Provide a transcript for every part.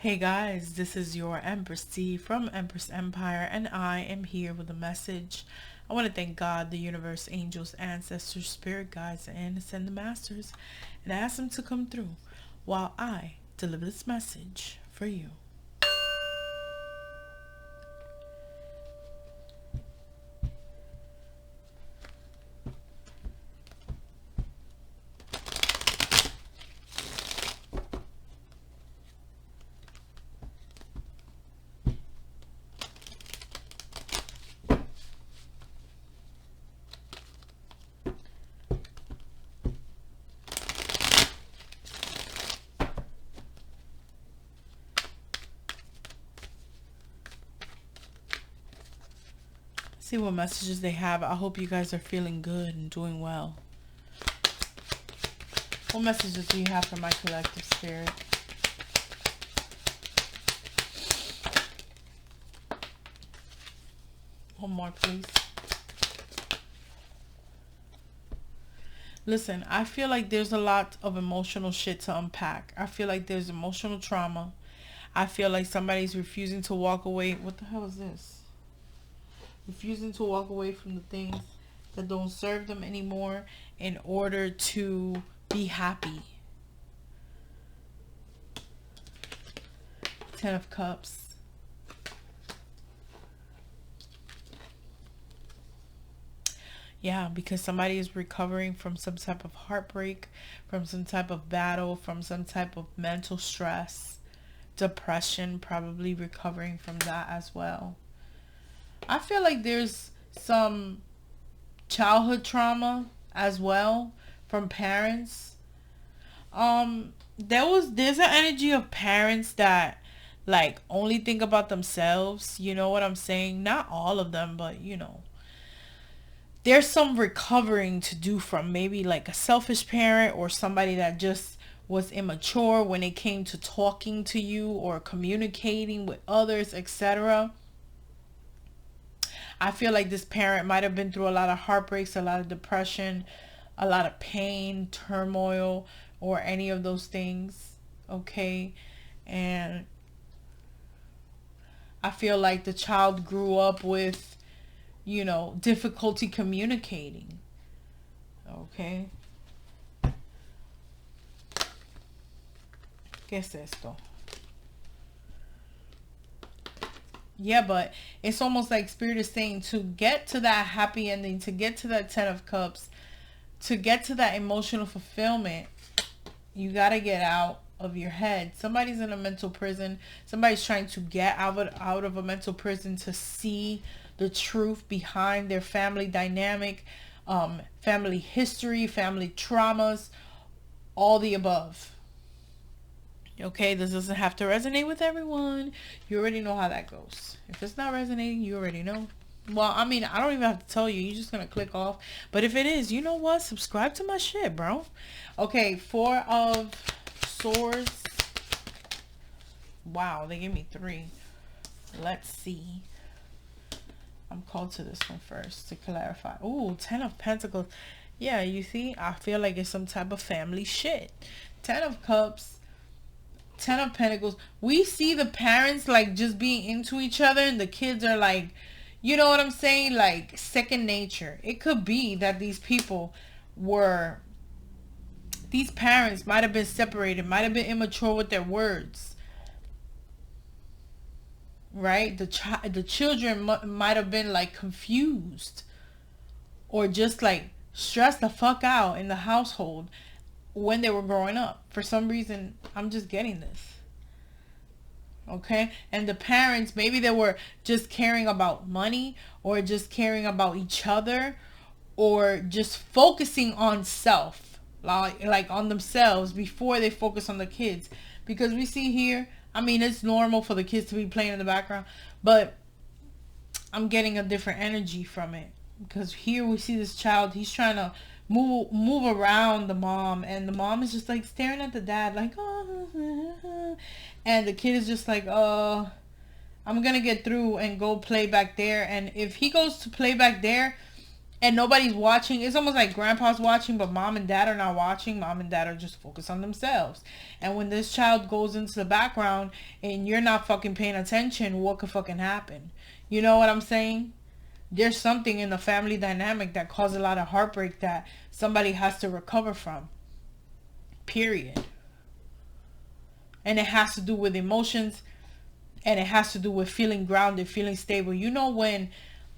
Hey guys, this is your Empress D from Empress Empire, and I am here with a message. I want to thank God, the universe, angels, ancestors, spirit guides, and ascended masters, and ask them to come through while I deliver this message for you. See what messages they have. I hope you guys are feeling good and doing well. What messages do you have for my collective spirit? One more, please. Listen, I feel like there's a lot of emotional shit to unpack. I feel like there's emotional trauma. I feel like somebody's refusing to walk away. What the hell is this? Refusing to walk away from the things that don't serve them anymore in order to be happy. Ten of Cups. Yeah, because somebody is recovering from some type of heartbreak, from some type of battle, from some type of mental stress, depression, probably recovering from that as well. I feel like there's some childhood trauma as well from parents. There's an energy of parents that like only think about themselves. You know what I'm saying? Not all of them, but you know. There's some recovering to do from maybe like a selfish parent or somebody that just was immature when it came to talking to you or communicating with others, etc. I feel like this parent might have been through a lot of heartbreaks, a lot of depression, a lot of pain, turmoil, or any of those things. Okay. And I feel like the child grew up with, you know, difficulty communicating. Okay. ¿Qué es esto? Yeah, but it's almost like Spirit is saying to get to that happy ending, to get to that Ten of Cups, to get to that emotional fulfillment, you got to get out of your head. Somebody's in a mental prison. Somebody's trying to get out of a mental prison to see the truth behind their family dynamic, family history, family traumas, all the above. Okay, this doesn't have to resonate with everyone. You already know how that goes. If it's not resonating, you already know. Well, I mean, I don't even have to tell you. You're just going to click off. But if it is, you know what? Subscribe to my shit, bro. Okay, Four of Swords. Wow, they gave me 3. Let's see. I'm called to this one first to clarify. Ooh, 10 of Pentacles. Yeah, you see? I feel like it's some type of family shit. 10 of Cups. 10 of Pentacles. We see the parents like just being into each other and the kids are like, you know what I'm saying? Like second nature. It could be that these parents might have been separated, might have been immature with their words. Right? The children might have been like confused or just like stressed the fuck out in the household when they were growing up. For some reason, I'm just getting this. Okay? And the parents, maybe they were just caring about money or just caring about each other or just focusing on self, like on themselves before they focus on the kids. Because we see here, I mean, it's normal for the kids to be playing in the background, but I'm getting a different energy from it. Because here we see this child, he's trying to move around the mom, and the mom is just like staring at the dad like, oh, and the kid is just like, I'm gonna get through and go play back there. And if he goes to play back there, and nobody's watching. It's almost like grandpa's watching, but mom and dad are not watching. Mom and dad are just focused on themselves. And when this child goes into the background and you're not fucking paying attention, what could fucking happen? You know what I'm saying? There's something in the family dynamic that causes a lot of heartbreak that somebody has to recover from. Period. And it has to do with emotions, and it has to do with feeling grounded, feeling stable. You know, when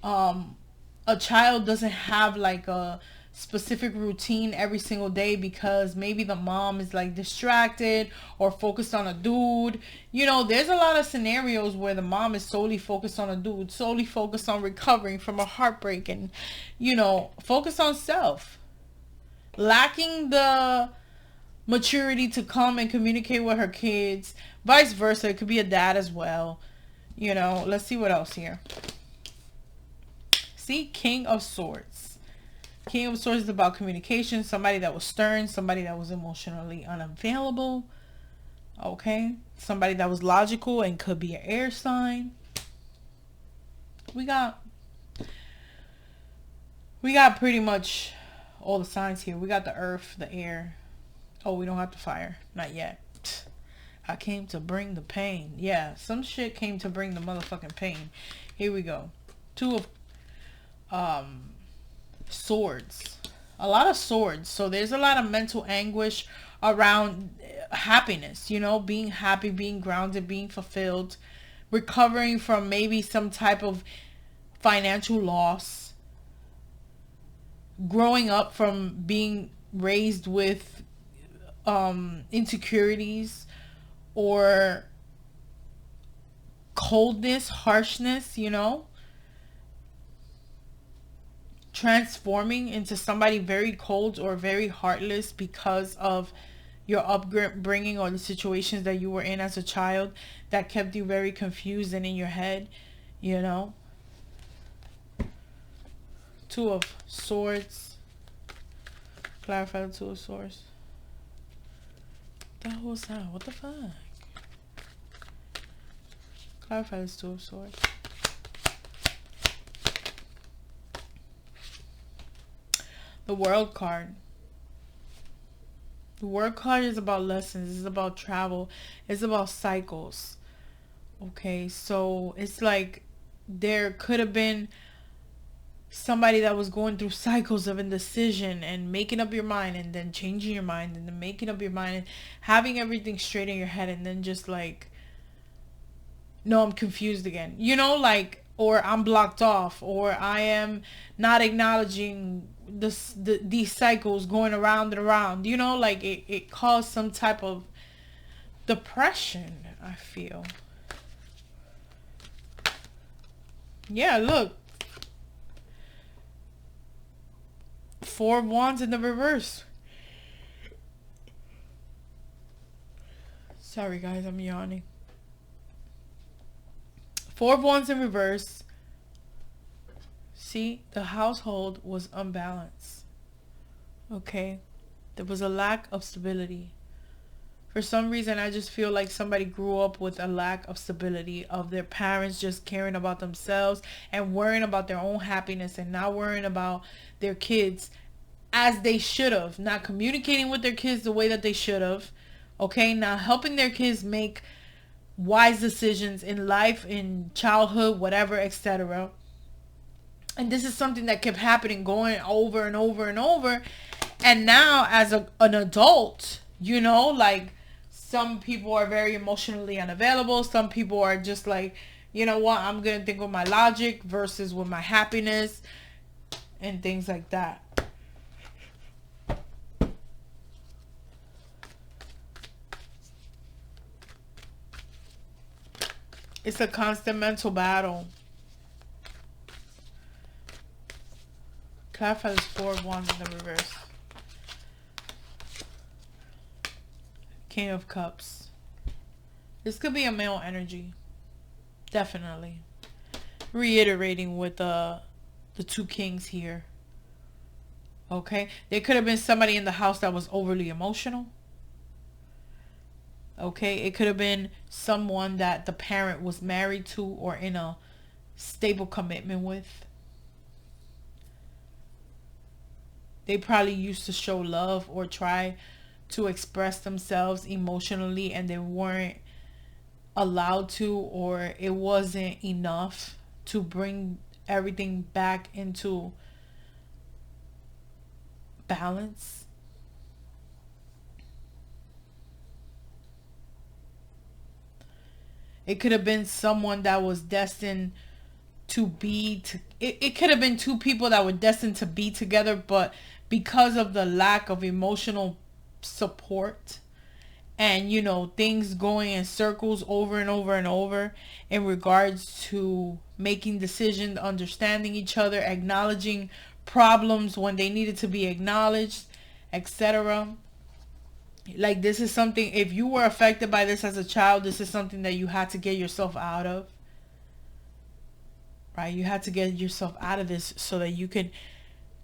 a child doesn't have like a specific routine every single day because maybe the mom is like distracted or focused on a dude. You know, there's a lot of scenarios where the mom is solely focused on a dude, solely focused on recovering from a heartbreak, and, you know, focused on self, lacking the maturity to come and communicate with her kids. Vice versa, it could be a dad as well. You know, let's see what else here. See, King of Swords. King of Swords is about communication. Somebody that was stern. Somebody that was emotionally unavailable. Okay. Somebody that was logical and could be an air sign. We got pretty much all the signs here. We got the earth, the air. Oh, we don't have the fire. Not yet. I came to bring the pain. Yeah, some shit came to bring the motherfucking pain. Here we go. Two of swords. A lot of swords. So there's a lot of mental anguish around happiness, you know, being happy, being grounded, being fulfilled, recovering from maybe some type of financial loss, growing up from being raised with insecurities or coldness, harshness, you know, transforming into somebody very cold or very heartless because of your upbringing or the situations that you were in as a child that kept you very confused and in your head, you know. Two of Swords. Clarify the Two of Swords. What the hell was that? What the fuck? Clarify this Two of Swords. The World card. The World card is about lessons. It's about travel. It's about cycles. Okay, so it's like there could have been somebody that was going through cycles of indecision and making up your mind and then changing your mind and then making up your mind and having everything straight in your head and then just like, no, I'm confused again. You know, like, or I'm blocked off, or I am not acknowledging these cycles going around and around. You know, like it caused some type of depression, I feel. Yeah, look. Four of Wands in the reverse. Sorry guys, I'm yawning. Four of Wands in reverse. See, the household was unbalanced. Okay, there was a lack of stability. For some reason, I just feel like somebody grew up with a lack of stability, of their parents just caring about themselves and worrying about their own happiness and not worrying about their kids as they should have, not communicating with their kids the way that they should have. Okay, not helping their kids make wise decisions in life, in childhood, whatever, etc. And this is something that kept happening, going over and over and over. And now as an adult, you know, like some people are very emotionally unavailable. Some people are just like, you know what, I'm going to think with my logic versus with my happiness and things like that. It's a constant mental battle. Clarify this Four of Wands in the reverse. King of Cups. This could be a male energy. Definitely. Reiterating with the two kings here. Okay. There could have been somebody in the house that was overly emotional. Okay, it could have been someone that the parent was married to or in a stable commitment with. They probably used to show love or try to express themselves emotionally, and they weren't allowed to, or it wasn't enough to bring everything back into balance. It could have been someone that was destined to be it could have been two people that were destined to be together, but because of the lack of emotional support, and things going in circles over and over and over in regards to making decisions, understanding each other, acknowledging problems when they needed to be acknowledged, etc. Like, this is something, if you were affected by this as a child, this is something that you had to get yourself out of, right? You had to get yourself out of this so that you could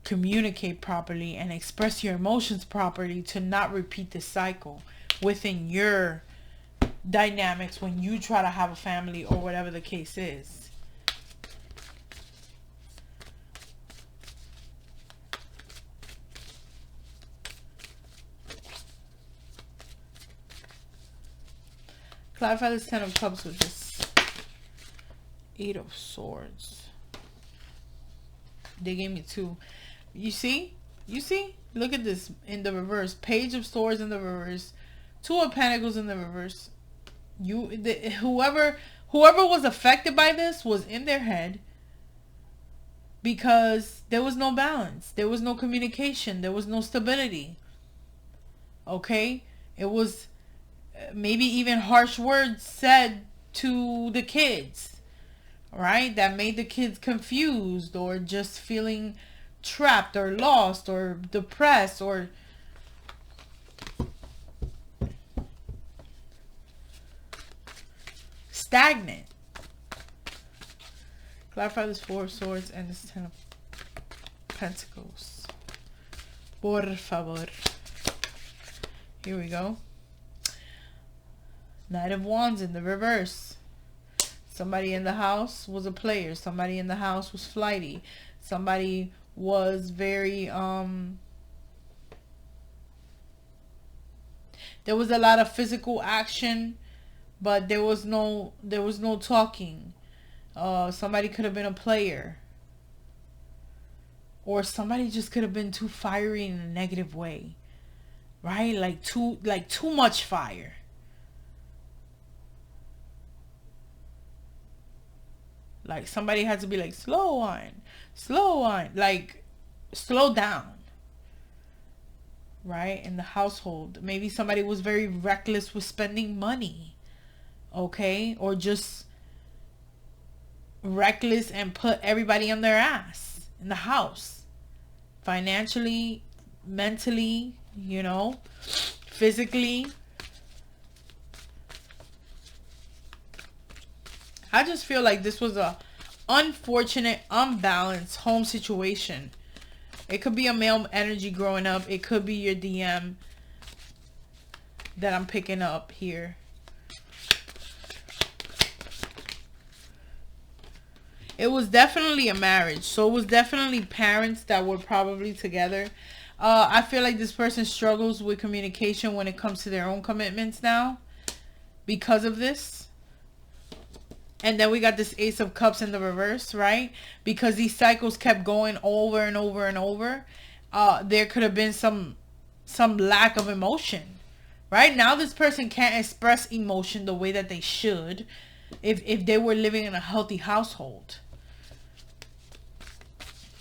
communicate properly and express your emotions properly, to not repeat this cycle within your dynamics when you try to have a family or whatever the case is. Clarify this 10 of Cups with this 8 of Swords. They gave me 2. You see? Look at this in the reverse. Page of Swords in the reverse. 2 of Pentacles in the reverse. Whoever was affected by this was in their head, because there was no balance. There was no communication. There was no stability. Okay? It was maybe even harsh words said to the kids, right? That made the kids confused, or just feeling trapped or lost or depressed or stagnant. Clarify this 4 of Swords and this 10 of Pentacles. Por favor. Here we go. Knight of Wands in the reverse. Somebody in the house was a player. Somebody in the house was flighty. Somebody was very there was a lot of physical action, but there was no talking. Somebody could have been a player, or somebody just could have been too fiery in a negative way, right? Like too much fire. Like, somebody had to be like, slow on, like, slow down, right? In the household, maybe somebody was very reckless with spending money, okay? Or just reckless and put everybody on their ass in the house, financially, mentally, physically. I just feel like this was a unfortunate, unbalanced home situation. It could be a male energy growing up. It could be your DM that I'm picking up here. It was definitely a marriage. So it was definitely parents that were probably together. I feel like this person struggles with communication when it comes to their own commitments now because of this. And then we got this Ace of Cups in the reverse, right? Because these cycles kept going over and over and over. There could have been some lack of emotion, right? Now this person can't express emotion the way that they should if they were living in a healthy household.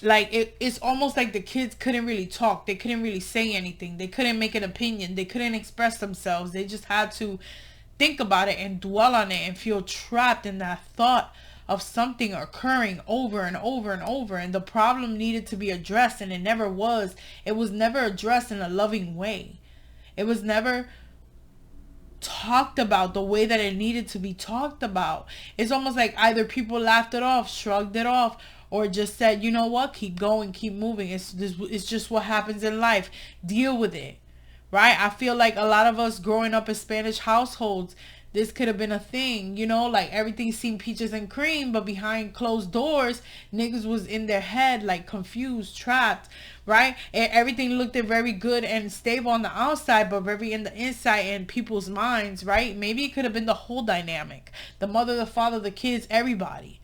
Like, it's almost like the kids couldn't really talk. They couldn't really say anything. They couldn't make an opinion. They couldn't express themselves. They just had to think about it and dwell on it and feel trapped in that thought of something occurring over and over and over. And the problem needed to be addressed, and it never was. It was never addressed in a loving way. It was never talked about the way that it needed to be talked about. It's almost like either people laughed it off, shrugged it off, or just said, you know what, keep going, keep moving. It's just what happens in life. Deal with it. right? I feel like a lot of us growing up in Spanish households, this could have been a thing, you know, like everything seemed peaches and cream, but behind closed doors, niggas was in their head, like confused, trapped, right? And everything looked very good and stable on the outside, but very in the inside in people's minds, right? Maybe it could have been the whole dynamic. The mother, the father, the kids, everybody,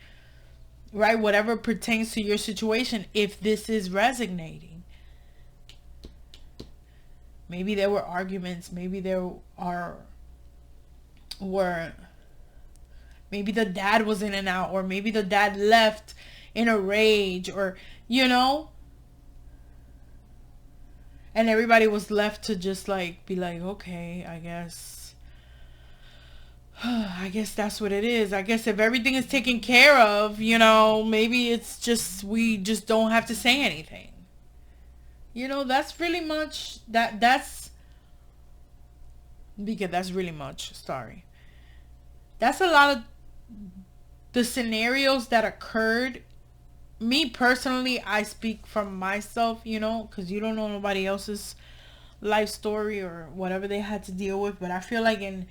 right? Whatever pertains to your situation, if this is resonating. Maybe there were arguments, maybe there were maybe the dad was in and out, or maybe the dad left in a rage, or you know, and everybody was left to just like be like, okay, I guess that's what it is. I guess if everything is taken care of, you know, maybe it's just we just don't have to say anything. You know, that's really much that's because that's really much, sorry. That's a lot of the scenarios that occurred. Me personally, I speak from myself, you know, because you don't know nobody else's life story or whatever they had to deal with. But I feel like in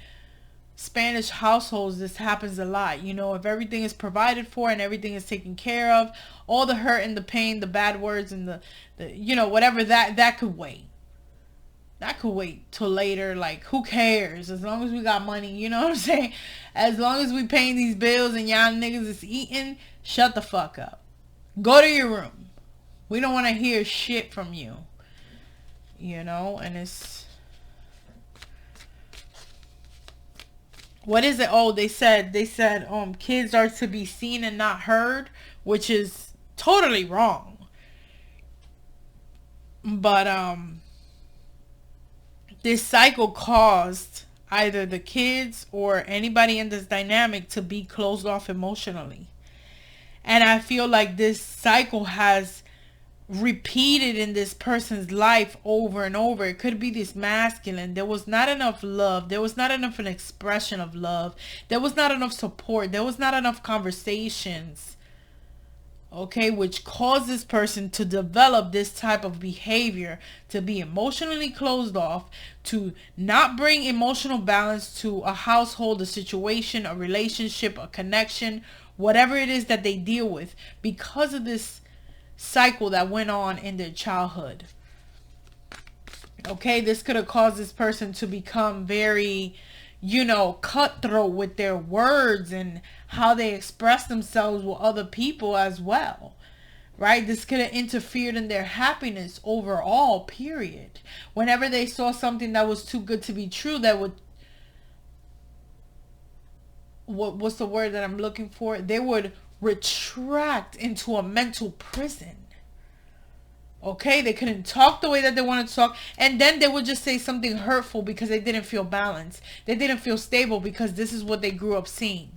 Spanish households, this happens a lot. You know, if everything is provided for and everything is taken care of, all the hurt and the pain, the bad words and the you know, whatever, that could wait. That could wait till later. Like, who cares? As long as we got money, you know what I'm saying? As long as we paying these bills and y'all niggas is eating, shut the fuck up. Go to your room. We don't want to hear shit from you. You know, and it's... What is it? Oh, they said kids are to be seen and not heard, which is totally wrong. But this cycle caused either the kids or anybody in this dynamic to be closed off emotionally. And I feel like this cycle has repeated in this person's life over and over. It could be this masculine. There was not enough love. There was not enough an expression of love. There was not enough support. There was not enough conversations. Okay, which caused this person to develop this type of behavior, to be emotionally closed off, to not bring emotional balance to a household, a situation, a relationship, a connection, whatever it is that they deal with, because of this cycle that went on in their childhood. Okay, this could have caused this person to become very, you know, cutthroat with their words and how they express themselves with other people as well, right? This could have interfered in their happiness overall, period. Whenever they saw something that was too good to be true, that would, what's the word that I'm looking for? They would retract into a mental prison. Okay, they couldn't talk the way that they wanted to talk, and then they would just say something hurtful because they didn't feel balanced. They didn't feel stable because this is what they grew up seeing.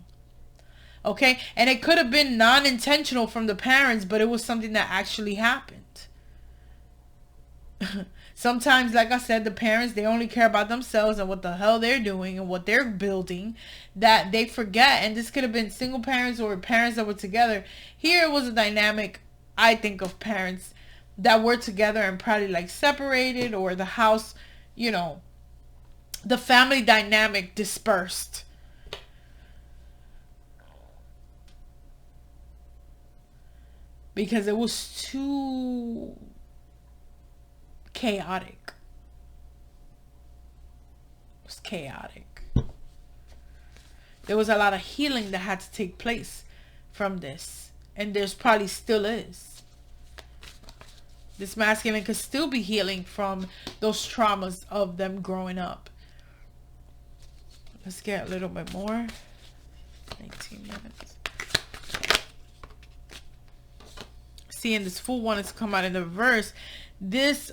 Okay, and it could have been non-intentional from the parents, but it was something that actually happened. Sometimes, like I said, the parents, they only care about themselves and what the hell they're doing and what they're building, that they forget. And this could have been single parents or parents that were together. Here it was a dynamic, I think, of parents that were together and probably like separated, or the house, you know, the family dynamic dispersed. Because it was too chaotic. It was chaotic. There was a lot of healing that had to take place from this. And there's probably still is. This masculine could still be healing from those traumas of them growing up. Let's get a little bit more. 19 minutes. Seeing this full one is come out in the reverse. This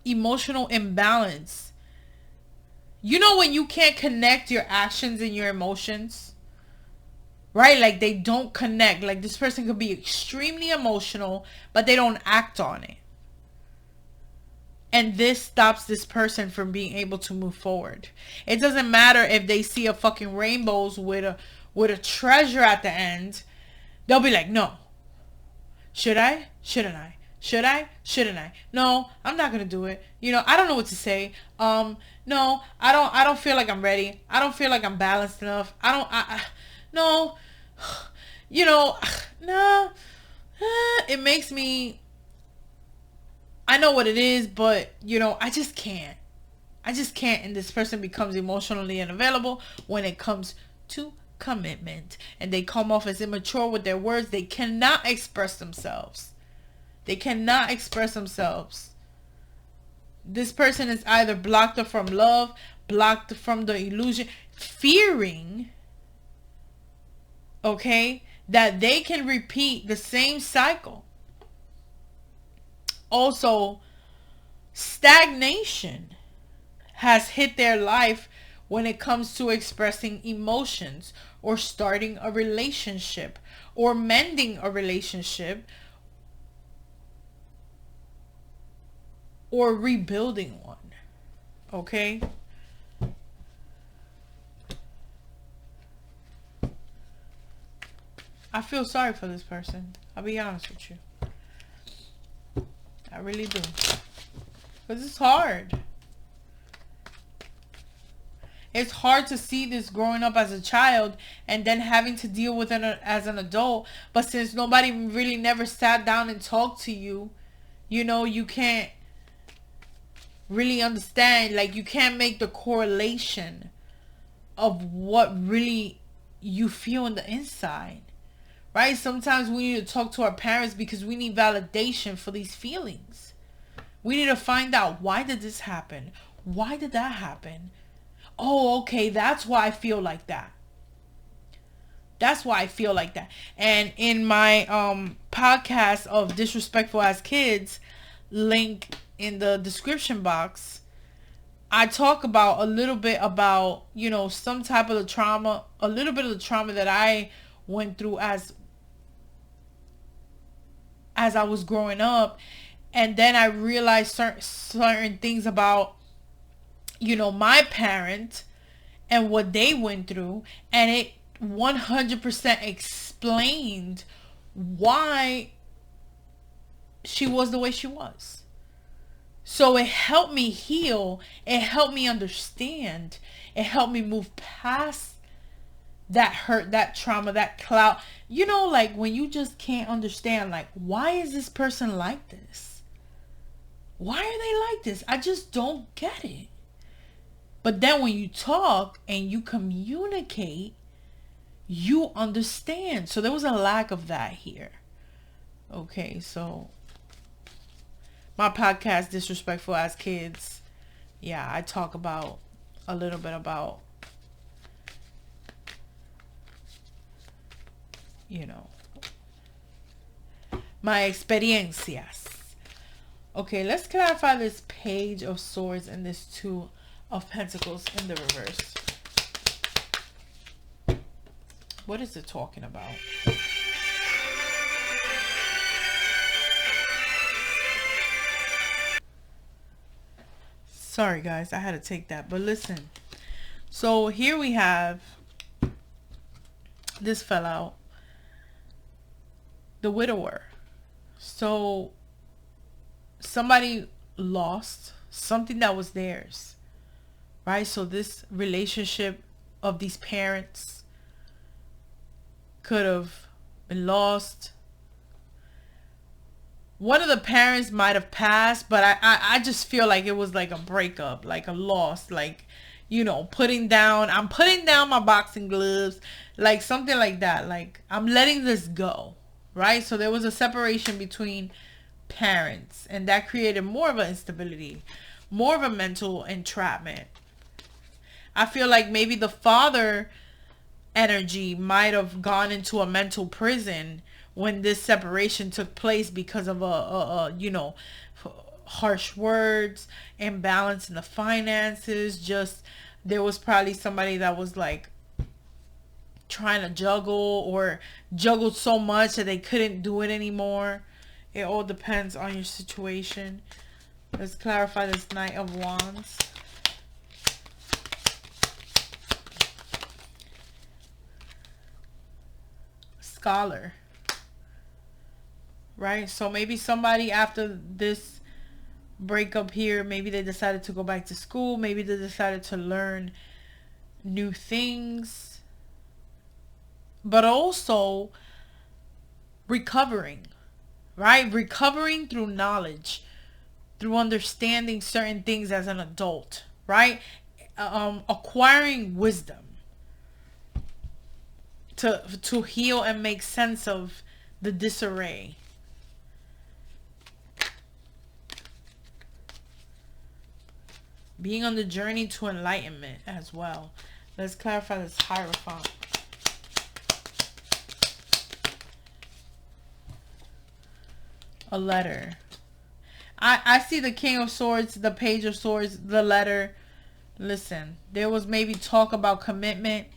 emotional imbalance. You know when you can't connect your actions and your emotions? Right? Like they don't connect. Like this person could be extremely emotional, but they don't act on it. And this stops this person from being able to move forward. It doesn't matter if they see a fucking rainbows with a treasure at the end. They'll be like, no. Should I? Shouldn't I? Should I? Shouldn't I? No, I'm not gonna do it. You know, I don't know what to say. No, I don't feel like I'm ready. I don't feel like I'm balanced enough. No. You know, no. It makes me, I know what it is, but you know, I just can't. I just can't. And this person becomes emotionally unavailable when it comes to commitment. And they come off as immature with their words. They cannot express themselves. They cannot express themselves. This person is either blocked from love, blocked from the illusion, fearing, okay, that they can repeat the same cycle. Also, stagnation has hit their life when it comes to expressing emotions or starting a relationship or mending a relationship or rebuilding one. Okay? I feel sorry for this person. I'll be honest with you. I really do. Because it's hard. It's hard to see this growing up as a child and then having to deal with it as an adult. But since nobody really never sat down and talked to you, you know, you can't really understand. Like, you can't make the correlation of what really you feel on the inside. Right? Sometimes we need to talk to our parents because we need validation for these feelings. We need to find out, why did this happen? Why did that happen? Oh, okay, that's why I feel like that. That's why I feel like that. And in my podcast of Disrespectful as Kids, link in the description box, I talk about a little bit about, you know, some type of the trauma, a little bit of the trauma that I went through as I was growing up. And then I realized certain things about, you know, my parent and what they went through, and it 100% explained why she was the way she was. So it helped me heal. It helped me understand. It helped me move past that hurt, that trauma, that cloud. You know, like when you just can't understand, like, why is this person like this? Why are they like this? I just don't get it. But then when you talk and you communicate, you understand. So there was a lack of that here. Okay, so my podcast, Disrespectful as Kids, yeah, I talk about a little bit about, you know, my experiencias. Okay, let's clarify this Page of Swords and this Two of Pentacles in the reverse. What is it talking about? Sorry guys, I had to take that. But listen. So here we have, this fell out, the widower. So somebody lost something that was theirs, right? So this relationship of these parents could have been lost. One of the parents might have passed, but I just feel like it was like a breakup, like a loss, like, you know, I'm putting down my boxing gloves, like something like that. Like, I'm letting this go, right? So there was a separation between parents, and that created more of an instability, more of a mental entrapment. I feel like maybe the father energy might have gone into a mental prison when this separation took place because of you know, harsh words, imbalance in the finances. Just, there was probably somebody that was like trying to juggle, or juggled so much that they couldn't do it anymore. It all depends on your situation. Let's clarify this Knight of Wands. Scholar. right? So maybe somebody after this breakup here, maybe they decided to go back to school. Maybe they decided to learn new things. But also recovering, right? Recovering through knowledge, through understanding certain things as an adult, right? Acquiring wisdom to heal and make sense of the disarray. Being on the journey to enlightenment as well. Let's clarify this Hierophant. A letter. I see the King of Swords, the Page of Swords, the letter. Listen, there was maybe talk about commitment.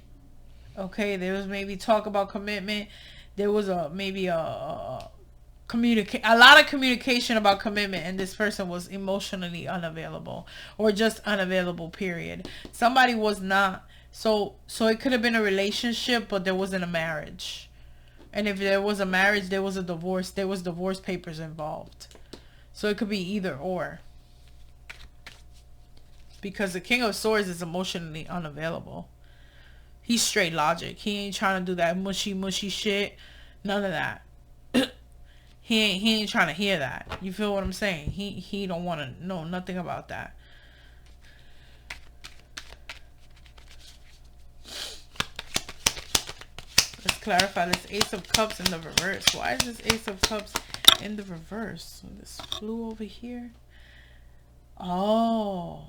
Okay, there was maybe talk about commitment. There was maybe a lot of communication about commitment, and this person was emotionally unavailable, or just unavailable, period. Somebody was not. So it could have been a relationship, but there wasn't a marriage. And if there was a marriage, there was a divorce. There was divorce papers involved. So it could be either or. Because the King of Swords is emotionally unavailable. He's straight logic. He ain't trying to do that mushy shit. None of that. he ain't trying to hear that. You feel what I'm saying? He don't want to know nothing about that. Let's clarify this Ace of Cups in the reverse. Why is this Ace of Cups in the reverse? So this flew over here. Oh,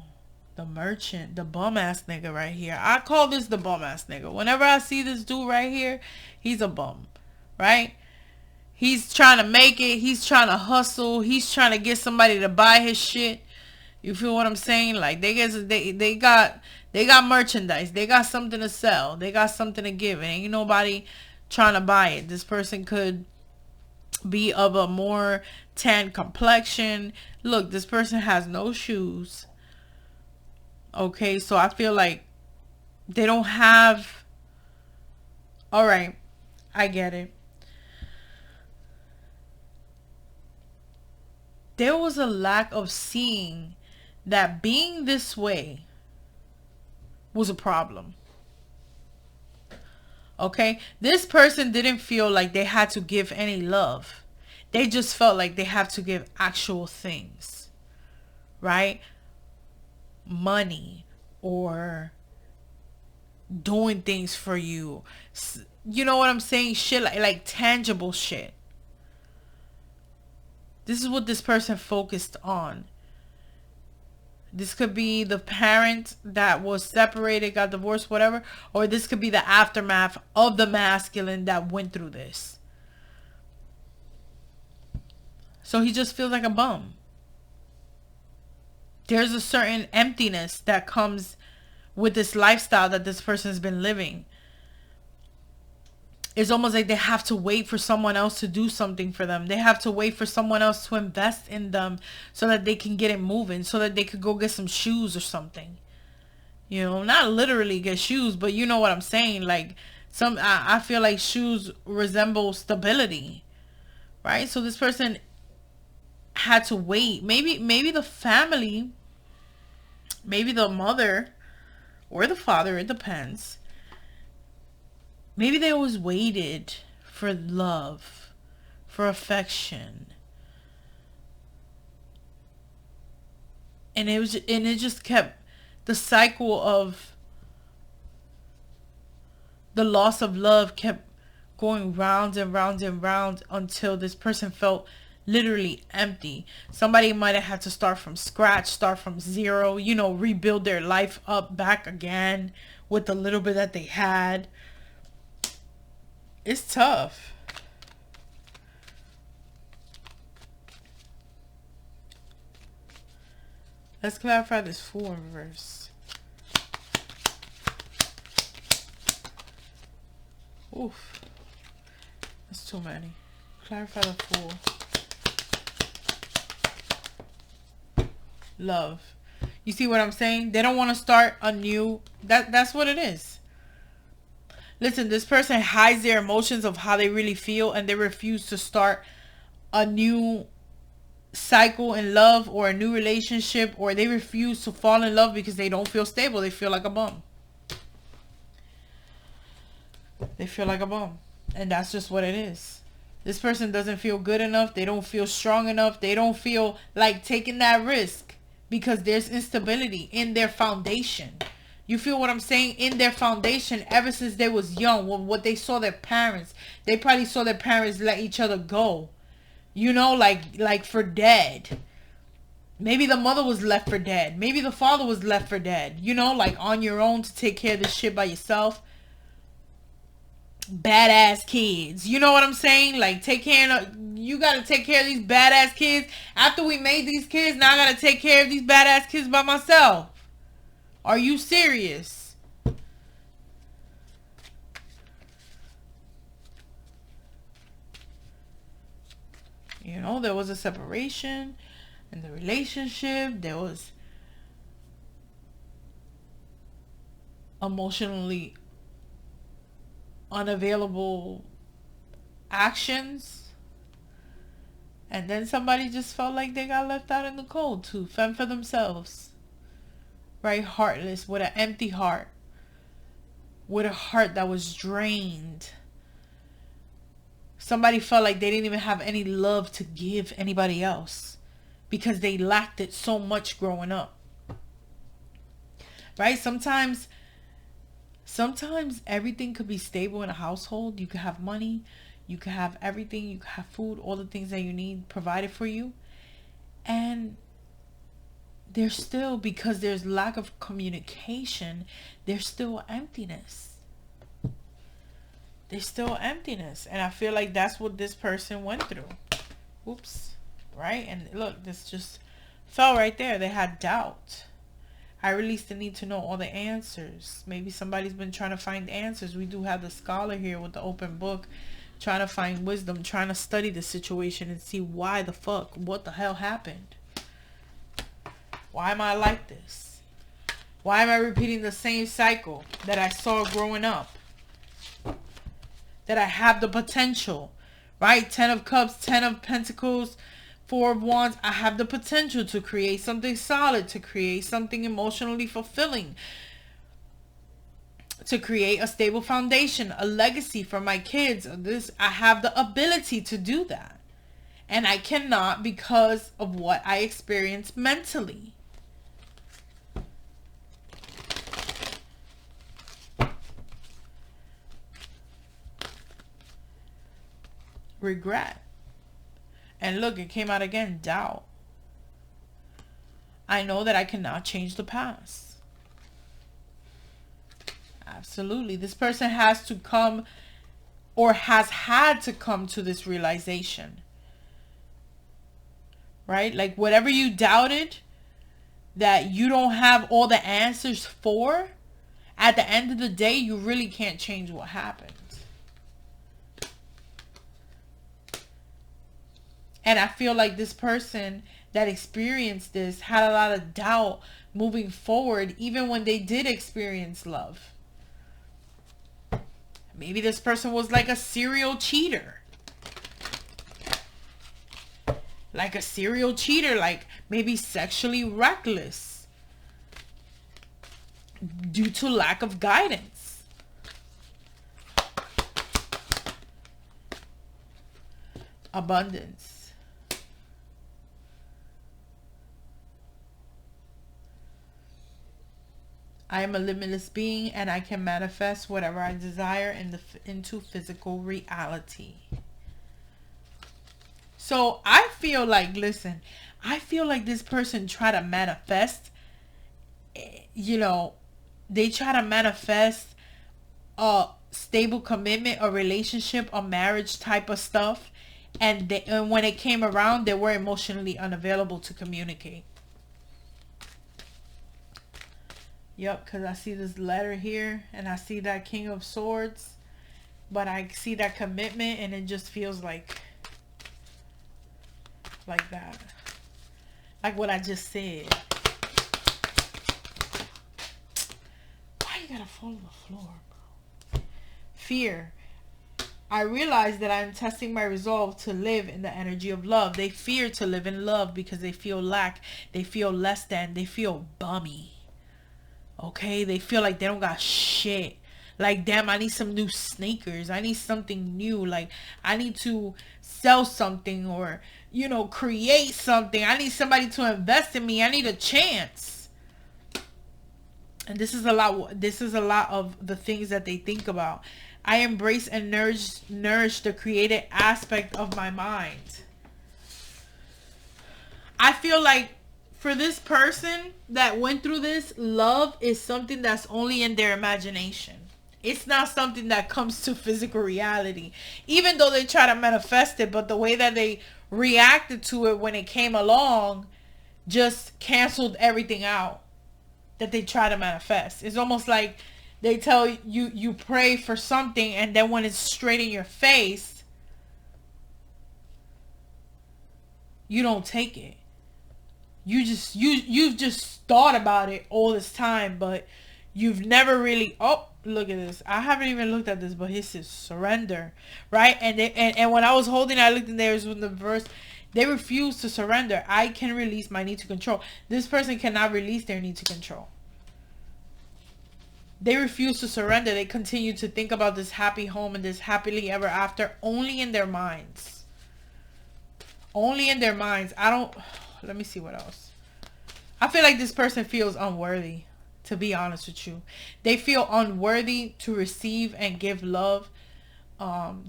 the merchant, the bum ass nigga right here. I call this the bum ass nigga. Whenever I see this dude right here, he's a bum, right? He's trying to make it. He's trying to hustle. He's trying to get somebody to buy his shit. You feel what I'm saying? Like they got merchandise. They got something to sell. They got something to give. And ain't nobody trying to buy it. This person could be of a more tan complexion. Look, this person has no shoes. Okay, so I feel like they don't have... Alright, I get it. There was a lack of seeing that being this way was a problem. Okay, this person didn't feel like they had to give any love. They just felt like they have to give actual things, right? Money or doing things for you. You know what I'm saying? Shit like tangible shit. This is what this person focused on. This could be the parent that was separated, got divorced, whatever. Or this could be the aftermath of the masculine that went through this. So he just feels like a bum. There's a certain emptiness that comes with this lifestyle that this person has been living. It's almost like they have to wait for someone else to do something for them. They have to wait for someone else to invest in them so that they can get it moving, so that they could go get some shoes or something. You know, not literally get shoes, but you know what I'm saying. Like I feel like shoes resemble stability, right? So this person had to wait. Maybe the family, maybe the mother or the father, it depends. Maybe they always waited for love, for affection. And it just kept the cycle of the loss of love kept going round and round and round until this person felt literally empty. Somebody might have had to start from scratch, start from zero, you know, rebuild their life up back again with the little bit that they had. It's tough. Let's clarify this Fool in reverse. Oof. That's too many. Clarify the Fool. Love. You see what I'm saying? They don't want to start anew. That's what it is. Listen, this person hides their emotions of how they really feel, and they refuse to start a new cycle in love or a new relationship, or they refuse to fall in love because they don't feel stable. They feel like a bum. They feel like a bum. And that's just what it is. This person doesn't feel good enough. They don't feel strong enough. They don't feel like taking that risk because there's instability in their foundation. You feel what I'm saying? In their foundation, ever since they was young, what they saw their parents, they probably saw their parents let each other go. You know, like for dead. Maybe the mother was left for dead. Maybe the father was left for dead. You know, like on your own to take care of this shit by yourself. Badass kids. You know what I'm saying? Like, you gotta take care of these badass kids. After we made these kids, now I gotta take care of these badass kids by myself. Are you serious? You know, there was a separation in the relationship. There was emotionally unavailable actions. And then somebody just felt like they got left out in the cold to fend for themselves. Right? Heartless, with an empty heart. With a heart that was drained. Somebody felt like they didn't even have any love to give anybody else because they lacked it so much growing up. Right? Sometimes everything could be stable in a household. You could have money. You could have everything. You could have food. All the things that you need provided for you. And there's still, because there's lack of communication, there's still emptiness. There's still emptiness. And I feel like that's what this person went through. Oops. Right? And look, this just fell right there. They had doubt. I released the need to know all the answers. Maybe somebody's been trying to find answers. We do have the scholar here with the open book, trying to find wisdom, trying to study the situation and see what the hell happened. Why am I like this? Why am I repeating the same cycle that I saw growing up? That I have the potential, right? 10 of Cups, 10 of Pentacles, 4 of Wands. I have the potential to create something solid, to create something emotionally fulfilling, to create a stable foundation, a legacy for my kids. I have the ability to do that. And I cannot because of what I experienced mentally. Regret. And look, it came out again, doubt. I know that I cannot change the past. Absolutely. This person has to come, or has had to come to this realization. Right? Like whatever you doubted that you don't have all the answers for, at the end of the day, you really can't change what happened. And I feel like this person that experienced this had a lot of doubt moving forward, even when they did experience love. Maybe this person was like a serial cheater. Like a serial cheater, like maybe sexually reckless due to lack of guidance. Abundance. I am a limitless being and I can manifest whatever I desire into physical reality. So I feel like, listen, I feel like this person try to manifest, you know, they try to manifest a stable commitment, a relationship, a marriage type of stuff. And when it came around, they were emotionally unavailable to communicate. Yep, because I see this letter here and I see that King of Swords, but I see that commitment and it just feels like that. Like what I just said. Why you gotta fall on the floor, bro? Fear. I realize that I'm testing my resolve to live in the energy of love. They fear to live in love because they feel lack. They feel less than. They feel bummy. Okay? They feel like they don't got shit. Like, damn, I need some new sneakers. I need something new. Like, I need to sell something or, you know, create something. I need somebody to invest in me. I need a chance. And this is a lot of the things that they think about. I embrace and nourish the creative aspect of my mind. I feel like for this person that went through this, love is something that's only in their imagination. It's not something that comes to physical reality. Even though they try to manifest it, but the way that they reacted to it when it came along just canceled everything out that they try to manifest. It's almost like they tell you pray for something, and then when it's straight in your face, you don't take it. You've just thought about it all this time, but you've never really. Oh, look at this. I haven't even looked at this, but it says surrender, right? And when I was holding, I looked in there with the verse. They refuse to surrender. I can release my need to control. This person cannot release their need to control. They refuse to surrender. They continue to think about this happy home and this happily ever after only in their minds. Only in their minds. Let me see what else. I feel like this person feels unworthy, to be honest with you. They feel unworthy to receive and give love.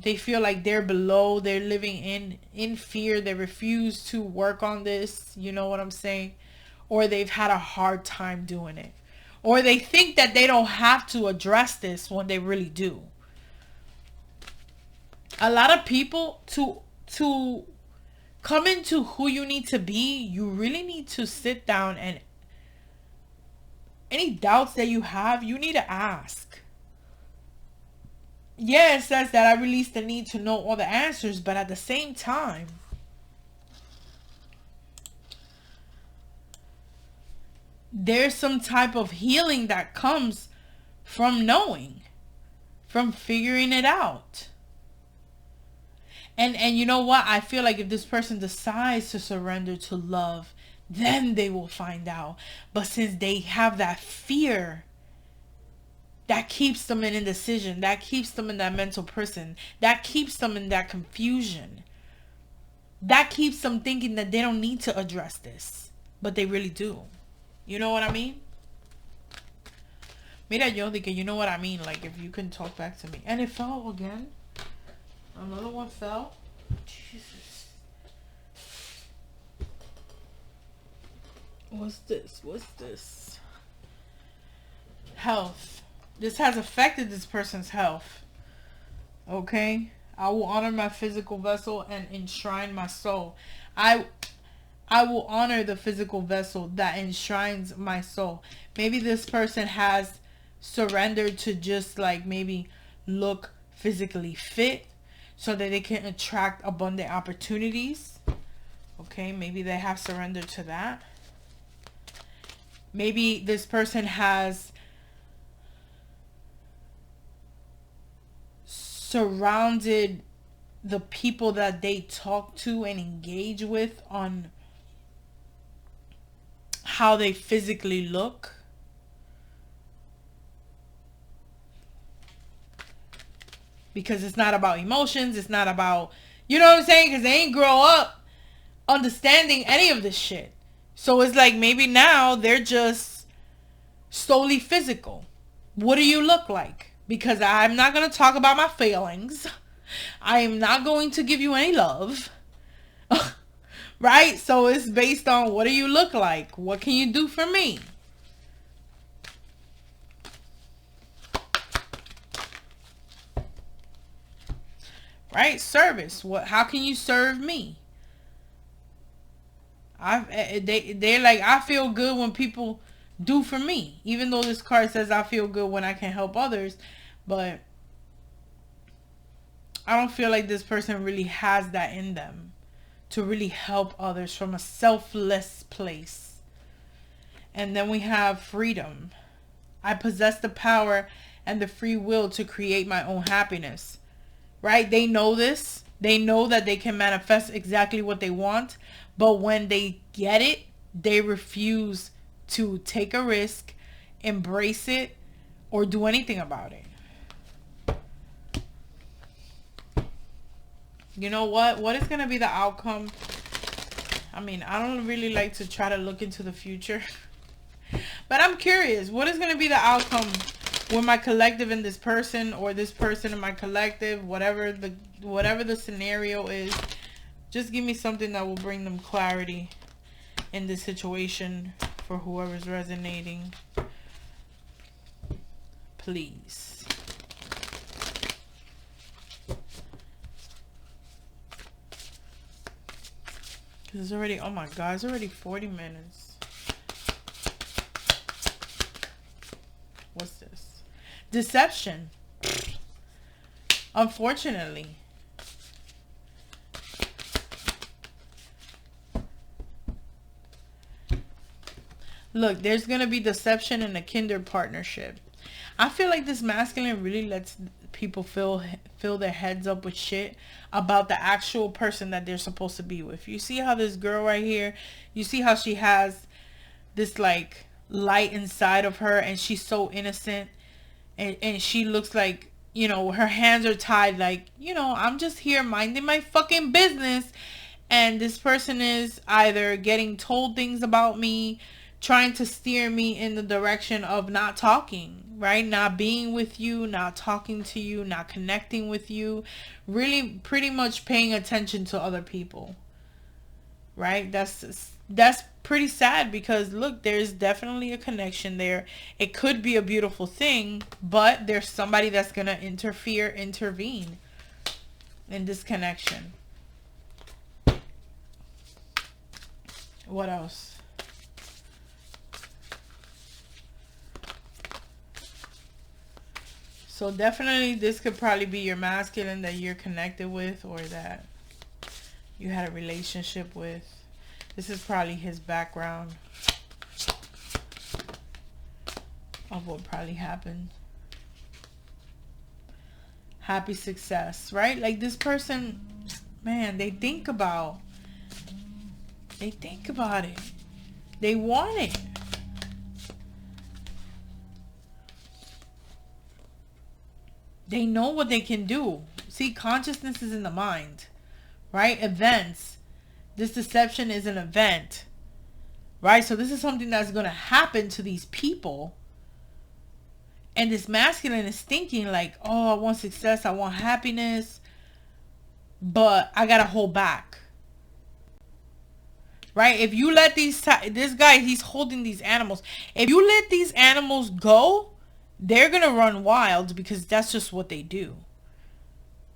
They feel like they're below. They're living in fear. They refuse to work on this. You know what I'm saying? Or they've had a hard time doing it. Or they think that they don't have to address this when they really do. A lot of people, to come into who you need to be, you really need to sit down and any doubts that you have, you need to ask. Yeah, it says that I release the need to know all the answers, but at the same time, there's some type of healing that comes from knowing, from figuring it out. And you know what? I feel like if this person decides to surrender to love, then they will find out. But since they have that fear, that keeps them in indecision, that keeps them in that mental prison, that keeps them in that confusion, that keeps them thinking that they don't need to address this, but they really do. You know what I mean? Mira, yo dije, you know what I mean? Like, if you can talk back to me. And it fell again. Another one fell. Jesus. What's this? Health. This has affected this person's health. Okay? I will honor my physical vessel and enshrine my soul. I will honor the physical vessel that enshrines my soul. Maybe this person has surrendered to just like maybe look physically fit so that they can attract abundant opportunities. Okay, maybe they have surrendered to that. Maybe this person has surrounded the people that they talk to and engage with on how they physically look. Because it's not about emotions. It's not about, you know what I'm saying? Because they ain't grow up understanding any of this shit. So it's like maybe now they're just solely physical. What do you look like? Because I'm not going to talk about my feelings. I am not going to give you any love. Right? So it's based on what do you look like? What can you do for me? Right? Service. How can you serve me? They're like, I feel good when people do for me. Even though this card says I feel good when I can help others. But I don't feel like this person really has that in them to really help others from a selfless place. And then we have freedom. I possess the power and the free will to create my own happiness. right? They know this. They know that they can manifest exactly what they want. But when they get it, they refuse to take a risk, embrace it, or do anything about it. You know what? What is going to be the outcome? I mean, I don't really like to try to look into the future. But I'm curious. What is going to be the outcome with my collective and this person, or this person and my collective? Whatever the scenario is. Just give me something that will bring them clarity in this situation for whoever's resonating. Please. It's already, oh my God, it's already 40 minutes. What's this? Deception. Unfortunately. Look, there's going to be deception in a kindred partnership. I feel like this masculine really lets people fill their heads up with shit about the actual person that they're supposed to be with. You see how this girl right here, you see how she has this like light inside of her, and she's so innocent, and she looks like, you know, her hands are tied, like, you know, I'm just here minding my fucking business, and this person is either getting told things about me, trying to steer me in the direction of not talking, right? Not being with you, not talking to you, not connecting with you, really pretty much paying attention to other people, right? That's pretty sad, because look, there's definitely a connection there. It could be a beautiful thing, but there's somebody that's going to intervene in this connection. What else? So definitely this could probably be your masculine that you're connected with, or that you had a relationship with. This is probably his background of what probably happened. Happy success, right? Like this person, man, they think about it. They want it. They know what they can do. See, consciousness is in the mind, right? Events. This deception is an event, right? So this is something that's going to happen to these people. And this masculine is thinking like, oh, I want success, I want happiness, but I got to hold back. Right? If you let this guy, he's holding these animals. If you let these animals go, they're going to run wild, because that's just what they do.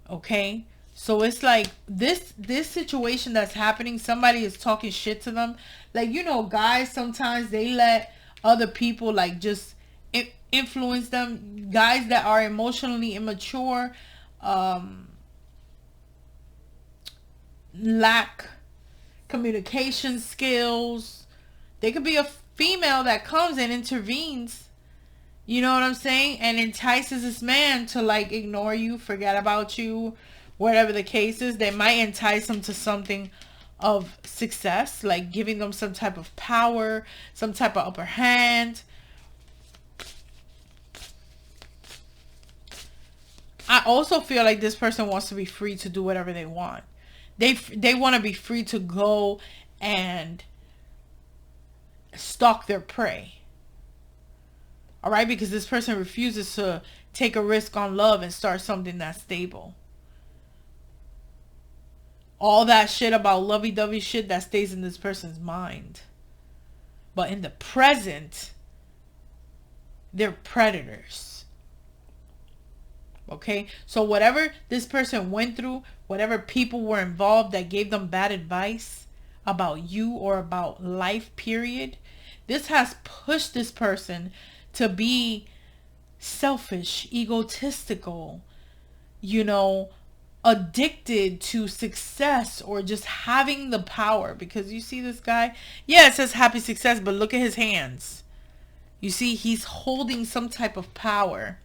Okay? So it's like this situation that's happening, somebody is talking shit to them. Like, you know, guys, sometimes they let other people like just influence them. Guys that are emotionally immature, lack communication skills. They could be a female that comes and intervenes, you know what I'm saying, and entices this man to like ignore you, forget about you, whatever the case is. They might entice him to something of success, like giving them some type of power, some type of upper hand. I also feel like this person wants to be free to do whatever they want. They want to be free to go and stalk their prey. All right, because this person refuses to take a risk on love and start something that's stable. All that shit about lovey-dovey shit, that stays in this person's mind. But in the present, they're predators. Okay, so whatever this person went through, whatever people were involved that gave them bad advice about you or about life, period, this has pushed this person to be selfish, egotistical, you know, addicted to success, or just having the power. Because you see this guy, yeah, it says happy success, but look at his hands. You see, he's holding some type of power.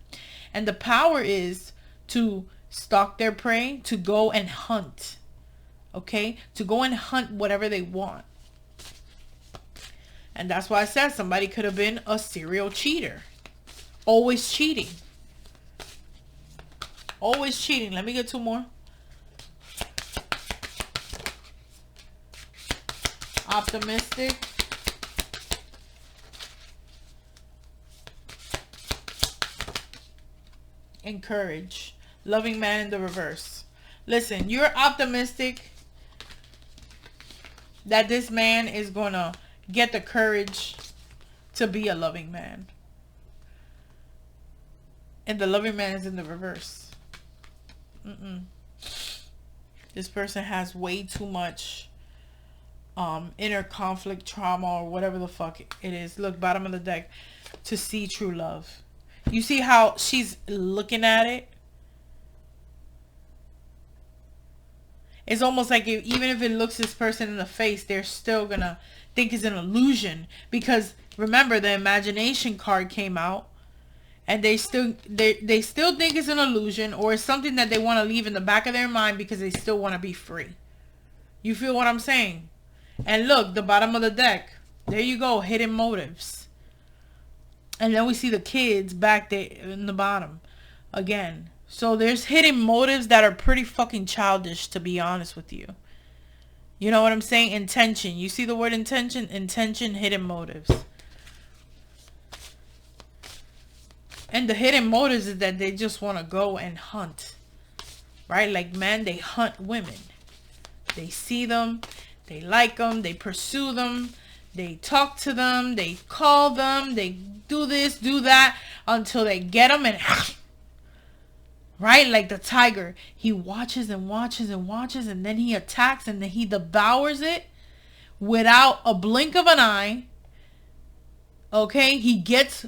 And the power is to stalk their prey, to go and hunt. Okay? To go and hunt whatever they want. And that's why I said somebody could have been a serial cheater. Always cheating. Always cheating. Let me get two more. Optimistic. Encourage. Loving man in the reverse. Listen, you're optimistic that this man is gonna get the courage to be a loving man. And the loving man is in the reverse. This person has way too much inner conflict, trauma, or whatever the fuck it is. Look, bottom of the deck, to see true love. You see how she's looking at it? It's almost like even if it looks this person in the face, they're still gonna think it's an illusion. Because remember, the imagination card came out, and they still think it's an illusion, or it's something that they want to leave in the back of their mind because they still want to be free. You feel what I'm saying? And look, the bottom of the deck. There you go, hidden motives. And then we see the kids back there in the bottom again. So there's hidden motives that are pretty fucking childish, to be honest with you. You know what I'm saying? Intention. You see the word intention? Intention, hidden motives. And the hidden motives is that they just want to go and hunt. Right? Like, man, they hunt women. They see them. They like them. They pursue them. They talk to them. They call them. They do this, do that, until they get them and... Right? Like the tiger. He watches and watches and watches, and then he attacks, and then he devours it without a blink of an eye. Okay? He gets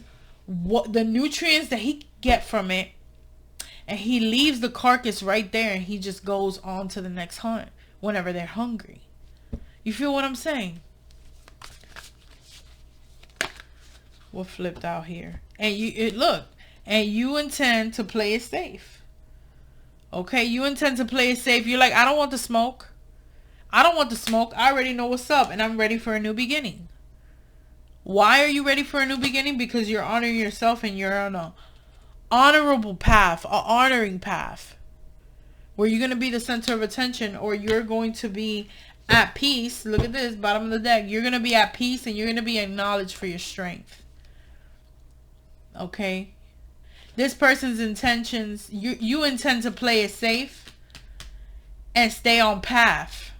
what the nutrients that he get from it, and he leaves the carcass right there, and he just goes on to the next hunt whenever they're hungry. You feel what I'm saying? What flipped out here? And you intend to play it safe. Okay, you intend to play it safe. You're like, I don't want the smoke. I don't want the smoke. I already know what's up, and I'm ready for a new beginning. Why are you ready for a new beginning? Because you're honoring yourself, and you're on a honorable path, a honoring path, where you're going to be the center of attention, or you're going to be at peace. Look at this, bottom of the deck. You're going to be at peace, and you're going to be acknowledged for your strength. Okay? This person's intentions, you intend to play it safe and stay on path.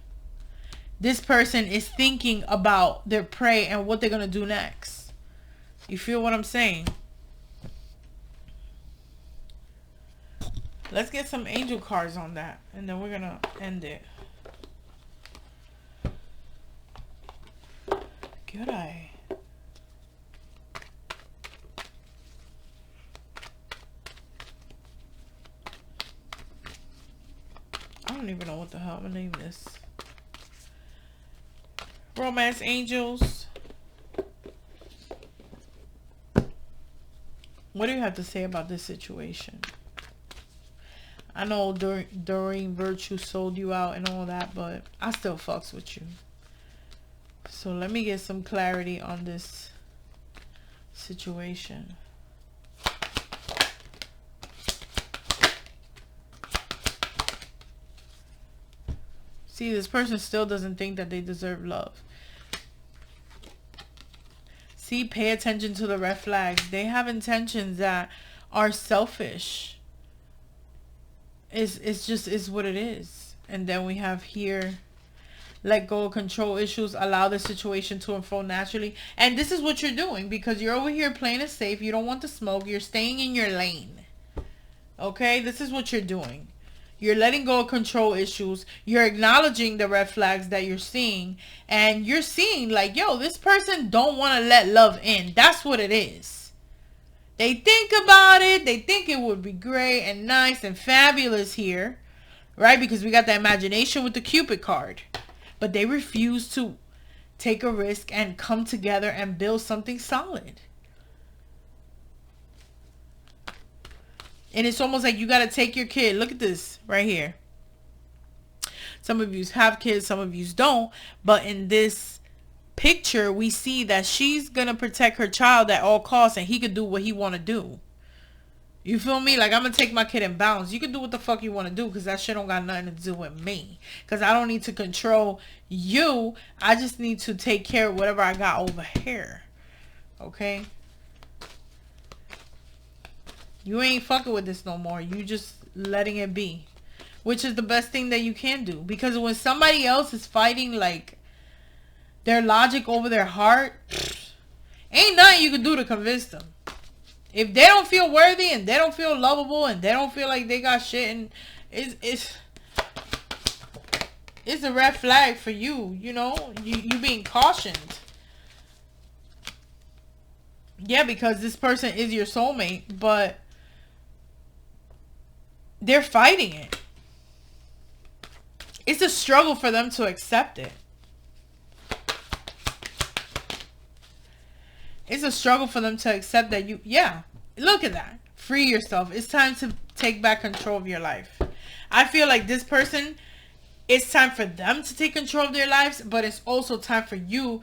This person is thinking about their prey and what they're going to do next. You feel what I'm saying? Let's get some angel cards on that, and then we're going to end it. Good eye. I don't even know what the hell I'm going to name this. Romance angels. What do you have to say about this situation? I know during Virtue sold you out and all that, but I still fucks with you. So let me get some clarity on this situation. See, this person still doesn't think that they deserve love. See, pay attention to the red flags. They have intentions that are selfish. It's just what it is. And then we have here, let go of control issues, allow the situation to unfold naturally. And this is what you're doing, because you're over here playing it safe. You don't want the smoke. You're staying in your lane. Okay? This is what you're doing. You're letting go of control issues. You're acknowledging the red flags that you're seeing. And you're seeing like, yo, this person don't want to let love in. That's what it is. They think about it. They think it would be great and nice and fabulous here. Right? Because we got the imagination with the Cupid card. But they refuse to take a risk and come together and build something solid. And it's almost like you got to take your kid. Look at this right here. Some of you have kids, some of you don't. But in this picture, we see that she's going to protect her child at all costs, and he could do what he want to do. You feel me? Like, I'm going to take my kid in bounds. You can do what the fuck you want to do, because that shit don't got nothing to do with me. Because I don't need to control you. I just need to take care of whatever I got over here. Okay? You ain't fucking with this no more. You just letting it be. Which is the best thing that you can do. Because when somebody else is fighting, like, their logic over their heart, ain't nothing you can do to convince them. If they don't feel worthy and they don't feel lovable and they don't feel like they got shit, and it's a red flag for you, you know? You being cautioned. Yeah, because this person is your soulmate, but they're fighting it. It's a struggle for them to accept it. It's a struggle for them to accept that you, yeah, look at that. Free yourself. It's time to take back control of your life. I feel like this person, it's time for them to take control of their lives, but it's also time for you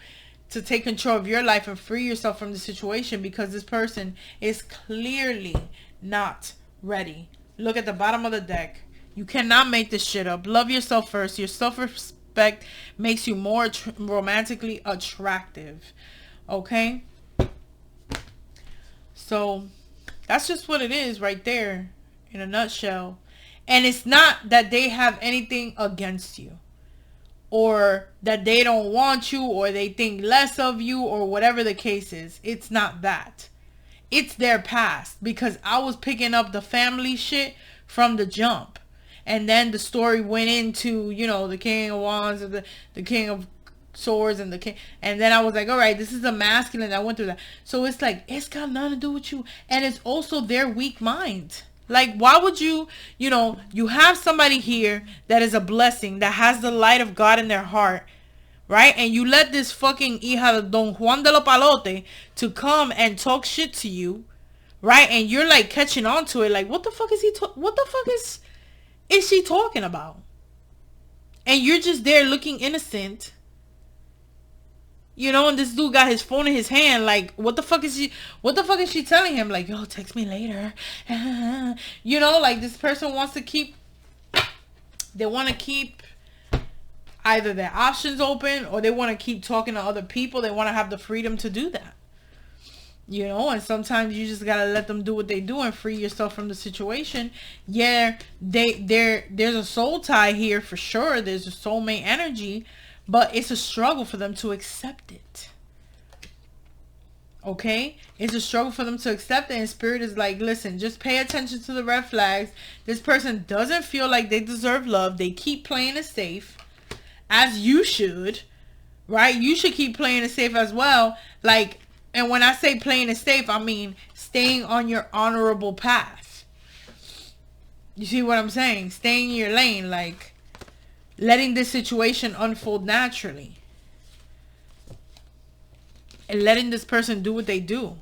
to take control of your life and free yourself from the situation, because this person is clearly not ready. Look at the bottom of the deck. You cannot make this shit up. Love yourself first. Your self-respect makes you more romantically attractive. Okay? So, that's just what it is right there in a nutshell. And it's not that they have anything against you, or that they don't want you, or they think less of you, or whatever the case is. It's not that. It's their past. Because I was picking up the family shit from the jump. And then the story went into, you know, the King of Wands, and the King of Swords, and the King. And then I was like, all right, this is a masculine. I went through that. So it's like, it's got nothing to do with you. And it's also their weak mind. Like, why would you, you know, you have somebody here that is a blessing, that has the light of God in their heart, right? And you let this fucking hija de Don Juan de los Palotes to come and talk shit to you, right? And you're like catching on to it. Like, what the fuck is what the fuck is she talking about? And you're just there looking innocent, you know, and this dude got his phone in his hand. Like, what the fuck is she telling him? Like, yo, text me later. You know, like, this person wants to keep, they want to keep either their options open, or they want to keep talking to other people. They want to have the freedom to do that. You know, and sometimes you just gotta let them do what they do and free yourself from the situation. Yeah, there's a soul tie here for sure. There's a soulmate energy, but it's a struggle for them to accept it. Okay? It's a struggle for them to accept it, and Spirit is like, listen, just pay attention to the red flags. This person doesn't feel like they deserve love. They keep playing it safe, as you should, right? You should keep playing it safe as well. Like, and when I say playing it safe, I mean staying on your honorable path. You see what I'm saying? Staying in your lane, like letting this situation unfold naturally. And letting this person do what they do.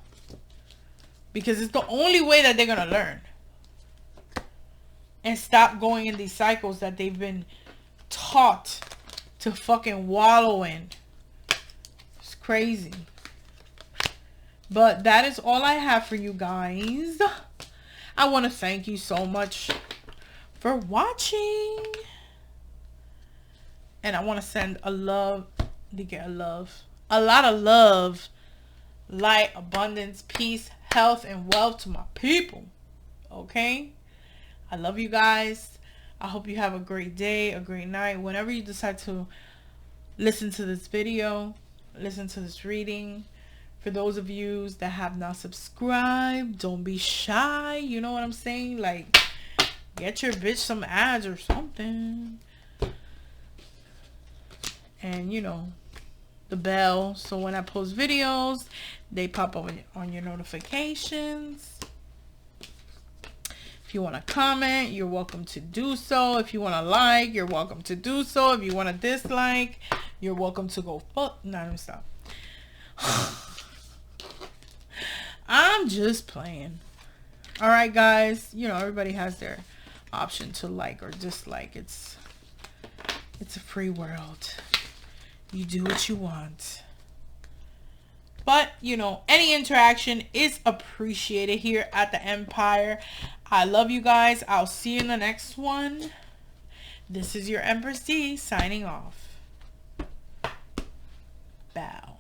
Because it's the only way that they're going to learn. And stop going in these cycles that they've been taught to fucking wallow in. It's crazy. But that is all I have for you guys. I want to thank you so much for watching. And I want to send a lot of love, light, abundance, peace, health, and wealth to my people. Okay? I love you guys. I hope you have a great day, a great night. Whenever you decide to listen to this video, listen to this reading. For those of you that have not subscribed, don't be shy. You know what I'm saying? Like, get your bitch some ads or something. And, you know, the bell. So when I post videos, they pop up on your notifications. If you want to comment, you're welcome to do so. If you want to like, you're welcome to do so. If you want to dislike, you're welcome to go fuck. No, let me stop. I'm just playing. All right, guys. You know, everybody has their option to like or dislike. It's a free world. You do what you want. But, you know, any interaction is appreciated here at the Empire. I love you guys. I'll see you in the next one. This is your Empress D signing off. Bow.